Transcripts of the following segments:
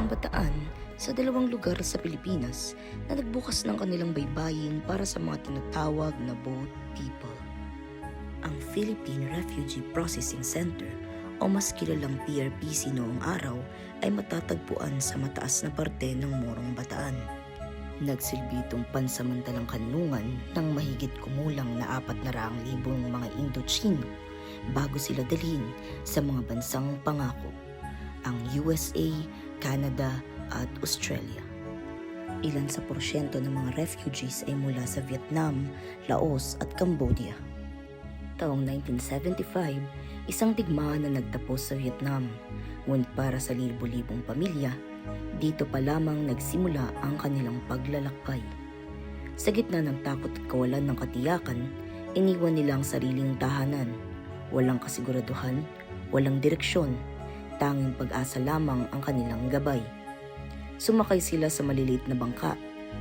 mga Bataan sa dalawang lugar sa Pilipinas na nagbukas ng kanilang baybayin para sa mga tinatawag na boat people. Ang Philippine Refugee Processing Center o mas kilalang PRPC noong araw ay matatagpuan sa mataas na parte ng Morong Bataan. Nagsilbi itong pansamantalang kanlungan ng mahigit kumulang na 400,000 mga Indochino bago sila dalhin sa mga bansang pangako, ang USA, Canada at Australia. Ilan sa porsyento ng mga refugees ay mula sa Vietnam, Laos at Cambodia. Taong 1975, isang digmaan na nagtapos sa Vietnam, ngunit para sa libo-libong pamilya, dito pa lamang nagsimula ang kanilang paglalakbay. Sa gitna ng takot at kawalan ng katiyakan, iniwan nila ang sariling tahanan. Walang kasiguraduhan, walang direksyon, tanging pag-asa lamang ang kanilang gabay. Sumakay sila sa maliliit na bangka,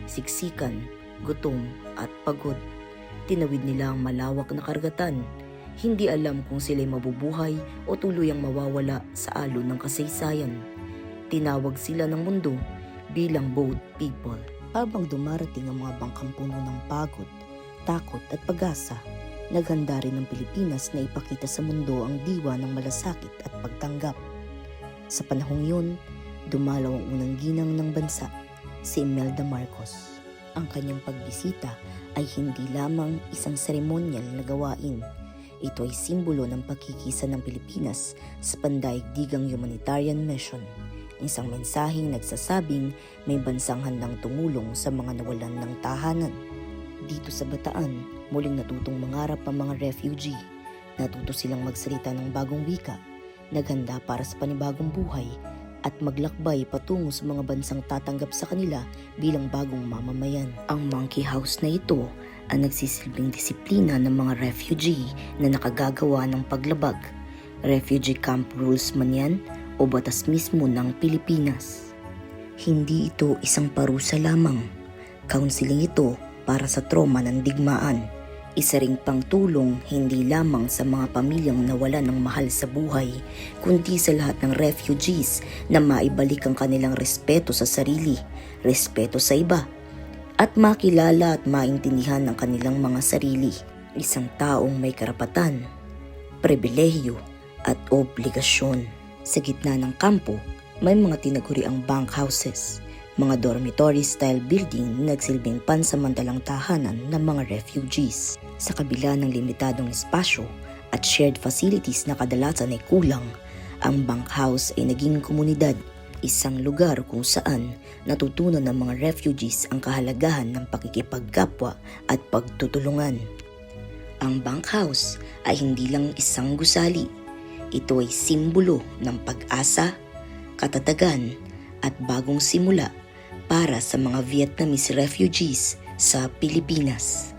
siksikan, gutom at pagod. Tinawid nila ang malawak na karagatan, hindi alam kung sila'y mabubuhay o tuluyang mawawala sa alon ng kasaysayan. Tinawag sila ng mundo bilang boat people. Habang dumarating ang mga bangkang puno ng pagod, takot at pag-asa, naghanda rin ng Pilipinas na ipakita sa mundo ang diwa ng malasakit at pagtanggap. Sa panahong yun, dumalaw ang unang ginang ng bansa, si Imelda Marcos. Ang kanyang pagbisita ay hindi lamang isang seremonyal na gawain. Ito ay simbolo ng pagkikisa ng Pilipinas sa pandaigdigang humanitarian mission. Isang mensaheng nagsasabing may bansang handang tumulong sa mga nawalan ng tahanan. Dito sa Bataan, muling natutong mangarap ang mga refugee. Natuto silang magsalita ng bagong wika, naghanda para sa panibagong buhay at maglakbay patungo sa mga bansang tatanggap sa kanila bilang bagong mamamayan. Ang monkey house na ito ang nagsisilbing disiplina ng mga refugee na nakagagawa ng paglabag. Refugee camp rules man yan o batas mismo ng Pilipinas. Hindi ito isang parusa lamang. Counseling ito para sa trauma ng digmaan. Isa ring pangtulong hindi lamang sa mga pamilyang nawalan ng mahal sa buhay, kundi sa lahat ng refugees na maibalik ang kanilang respeto sa sarili, respeto sa iba, at makilala at maintindihan ang kanilang mga sarili. Isang taong may karapatan, pribilehiyo at obligasyon. Sa gitna ng kampo, may mga tinaguriang bunk houses, mga dormitory-style building na nagsilbing pansamantalang tahanan ng mga refugees. Sa kabila ng limitadong espasyo at shared facilities na kadalasan ay kulang, ang bunk house ay naging komunidad, isang lugar kung saan natutunan ng mga refugees ang kahalagahan ng pakikipagkapwa at pagtutulungan. Ang bunk house ay hindi lang isang gusali. Ito ay simbolo ng pag-asa, katatagan at bagong simula para sa mga Vietnamese refugees sa Pilipinas.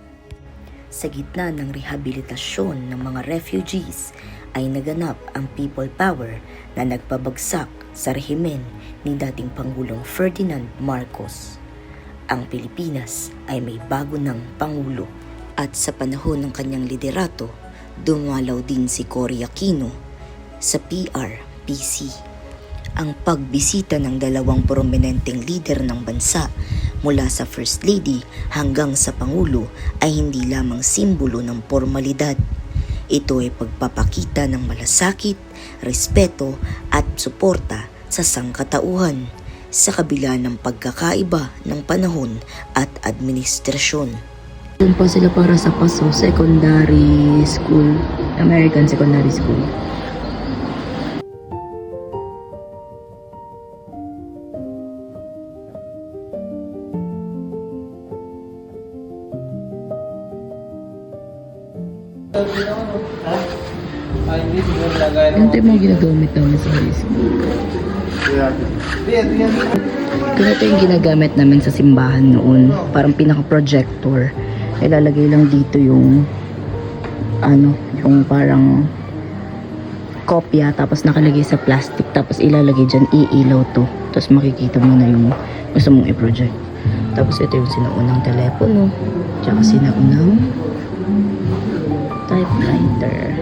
Sa gitna ng rehabilitasyon ng mga refugees ay naganap ang people power na nagpabagsak sa rehimen ni dating Pangulong Ferdinand Marcos. Ang Pilipinas ay may bago ng Pangulo at sa panahon ng kanyang liderato, dumalaw din si Cory Aquino sa PRPC. Ang pagbisita ng dalawang prominenteng leader ng bansa mula sa First Lady hanggang sa Pangulo ay hindi lamang simbolo ng formalidad. Ito ay pagpapakita ng malasakit, respeto at suporta sa sangkatauhan sa kabila ng pagkakaiba ng panahon at administrasyon. Doon pa sila para sa Paso Secondary School, American Secondary School. Ganito yung mga ginagamit namin sa high school. Ganito yung ginagamit namin sa simbahan noon. Parang pinaka-projector. Ilalagay lang dito yung yung parang kopya, tapos nakalagay sa plastic, tapos ilalagay dyan, iilaw to. Tapos makikita mo na yung gusto mong i-project. Tapos ito yung sinaunang telepono, tsaka sinaunang typewriter.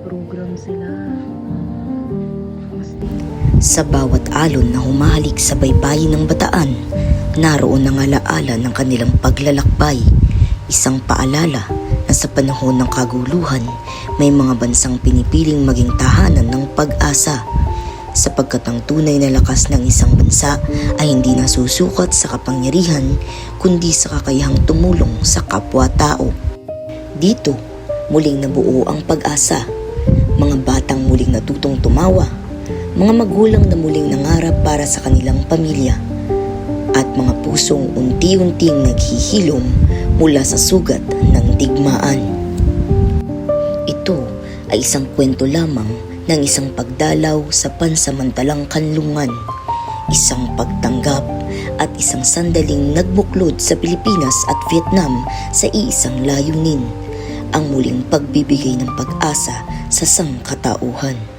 program sila. Sa bawat alon na humahalik sa baybayin ng Bataan, naroon ang alaala ng kanilang paglalakbay. Isang paalala na sa panahon ng kaguluhan, may mga bansang pinipiling maging tahanan ng pag-asa. Sapagkat ang tunay na lakas ng isang bansa ay hindi nasusukat sa kapangyarihan, kundi sa kakayahang tumulong sa kapwa-tao. Dito, muling nabuo ang pag-asa. Mga batang muling natutong tumawa, mga magulang na muling nangarap para sa kanilang pamilya, at mga pusong unti-unting naghihilom mula sa sugat ng digmaan. Ito ay isang kwento lamang ng isang pagdalaw sa pansamantalang kanlungan, isang pagtanggap at isang sandaling nagbuklod sa Pilipinas at Vietnam sa iisang layunin, ang muling pagbibigay ng pag-asa sa sangkatauhan.